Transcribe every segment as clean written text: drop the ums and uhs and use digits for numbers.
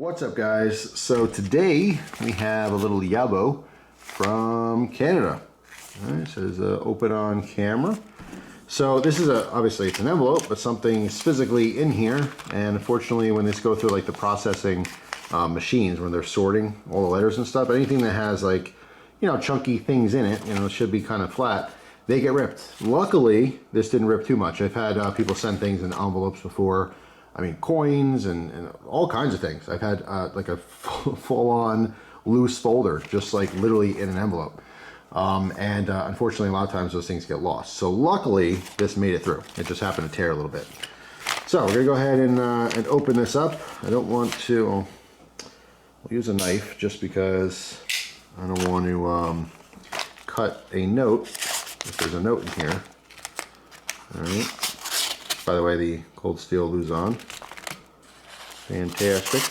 What's up, guys? So today we have a little YABO from Canada. All right, so it says open on camera. So this is obviously it's an envelope, but something's physically in here. And unfortunately, when this go through like the processing machines, when they're sorting all the letters and stuff, anything that has like, you know, chunky things in it, you know, it should be kind of flat, they get ripped. Luckily, this didn't rip too much. I've had people send things in envelopes before. I mean, coins and all kinds of things. I've had like a full-on loose folder, just like literally in an envelope. Unfortunately, a lot of times those things get lost. So luckily, this made it through. It just happened to tear a little bit. So we're gonna go ahead and open this up. I don't want to, I'll use a knife just because I don't want to cut a note, if there's a note in here. All right. By the way, the cold steel Luzon. Fantastic.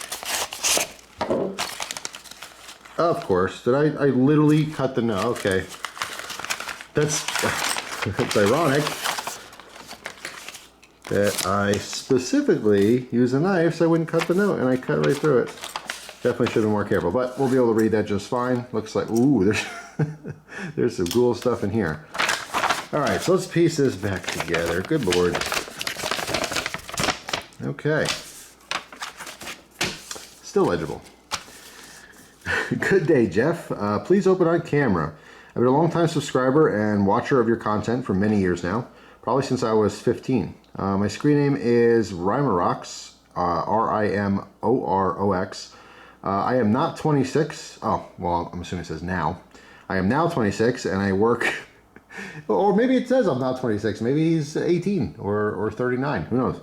Of course. Did I literally cut the note? Okay. That's ironic that I specifically use a knife so I wouldn't cut the note, and I cut right through it. Definitely should have been more careful, but we'll be able to read that just fine. Looks like, ooh, there's some cool stuff in here. All right, so let's piece this back together. Good Lord. Okay. Still legible. Good day, Jeff. Please open on camera. I've been a long-time subscriber and watcher of your content for many years now, probably since I was 15. My screen name is Rimorox, R-I-M-O-R-O-X. I am not 26. Oh, well, I'm assuming it says now. I am now 26 and I work, or maybe it says I'm not 26. Maybe he's 18 or 39. Who knows?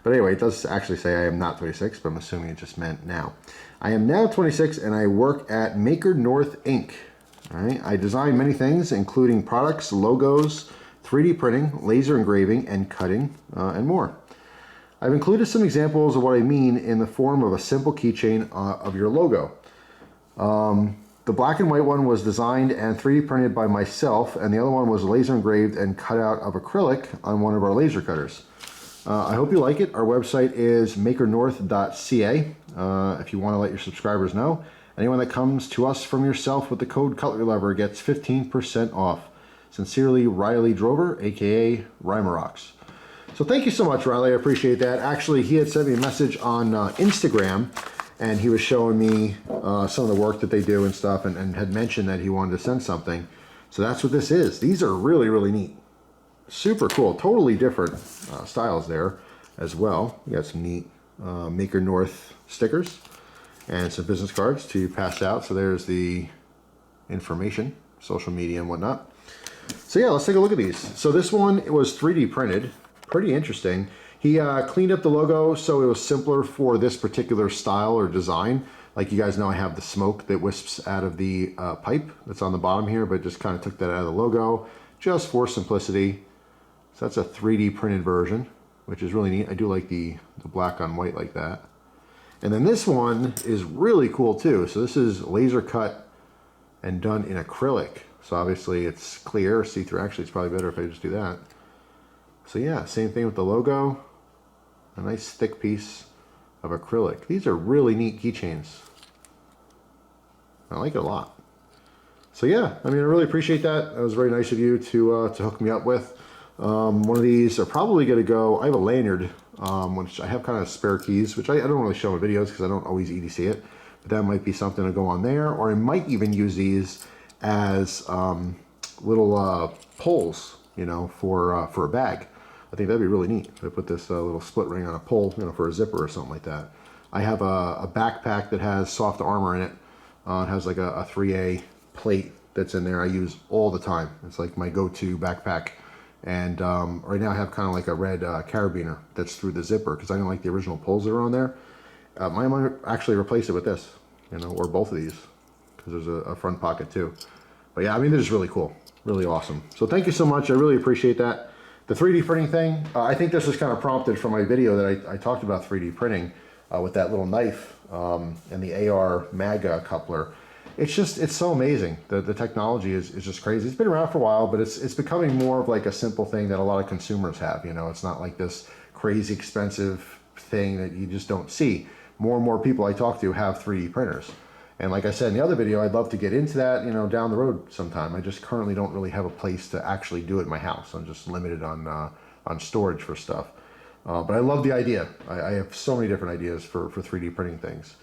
But anyway, it does actually say I am not 26, but I'm assuming it just meant now. I am now 26 and I work at Maker North Inc. All right. I design many things, including products, logos, 3D printing, laser engraving, and cutting, and more. I've included some examples of what I mean in the form of a simple keychain of your logo. The black and white one was designed and 3D printed by myself, and the other one was laser engraved and cut out of acrylic on one of our laser cutters. I hope you like it. Our website is makernorth.ca. If you want to let your subscribers know, anyone that comes to us from yourself with the code CUTLERYLOVER gets 15% off. Sincerely, Riley Drover, aka Rimorox. So thank you so much, Riley. I appreciate that. Actually, he had sent me a message on Instagram, and he was showing me some of the work that they do and stuff, and had mentioned that he wanted to send something. So that's what this is. These are really, really neat. Super cool. Totally different styles there as well. We got some neat Maker North stickers and some business cards to pass out. So there's the information, social media and whatnot. So yeah, let's take a look at these. So this one, it was 3D printed. Pretty interesting. He cleaned up the logo so it was simpler for this particular style or design. Like you guys know, I have the smoke that wisps out of the pipe that's on the bottom here, but just kind of took that out of the logo just for simplicity. So that's a 3D printed version, which is really neat. I do like the black on white like that. And then this one is really cool too. So this is laser cut and done in acrylic. So obviously it's clear, see-through. Actually, it's probably better if I just do that. So yeah, same thing with the logo. A nice thick piece of acrylic. These are really neat keychains. I like it a lot. So yeah, I mean, I really appreciate that. That was very nice of you to hook me up with. One of these are probably going to go, I have a lanyard, which I have kind of spare keys, which I don't really show in videos because I don't always EDC it, but that might be something to go on there, or I might even use these as little poles, you know, for a bag. I think that'd be really neat if I put this little split ring on a pole, you know, for a zipper or something like that. I have a backpack that has soft armor in it. It has like a 3A plate that's in there I use all the time. It's like my go-to backpack. And right now I have kind of like a red carabiner that's through the zipper because I didn't like the original pulls that are on there. I might actually replace it with this, you know, or both of these because there's a front pocket too. But yeah, I mean, this is really cool, really awesome. So thank you so much. I really appreciate that. The 3D printing thing, I think this was kind of prompted from my video that I talked about 3D printing with that little knife and the AR MAGA coupler. It's so amazing. The technology is just crazy. It's been around for a while, but it's becoming more of like a simple thing that a lot of consumers have. You know, it's not like this crazy expensive thing that you just don't see. more and more people I talk to have 3D printers. And like I said in the other video, I'd love to get into that, you know, down the road sometime. I just currently don't really have a place to actually do it in my house. I'm just limited on storage for stuff. But I love the idea. I have so many different ideas for 3D printing things.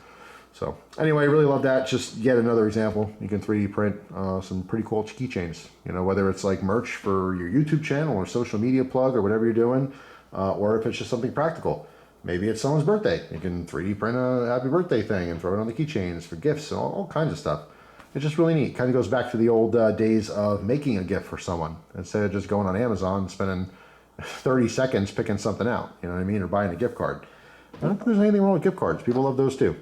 So anyway, I really love that. Just yet another example. You can 3D print some pretty cool keychains. You know, whether it's like merch for your YouTube channel or social media plug or whatever you're doing, or if it's just something practical. Maybe it's someone's birthday. You can 3D print a happy birthday thing and throw it on the keychains for gifts and all kinds of stuff. It's just really neat. Kind of goes back to the old days of making a gift for someone instead of just going on Amazon and spending 30 seconds picking something out, you know what I mean, or buying a gift card. I don't think there's anything wrong with gift cards. People love those too.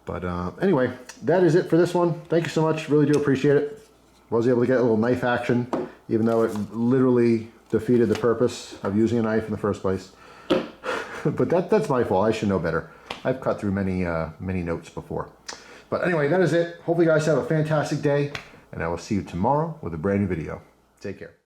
But anyway, that is it for this one. Thank you so much. Really do appreciate it. Was able to get a little knife action, even though it literally defeated the purpose of using a knife in the first place. But that's my fault. I should know better. I've cut through many notes before. But anyway, that is it. Hopefully you guys have a fantastic day, and I will see you tomorrow with a brand new video. Take care.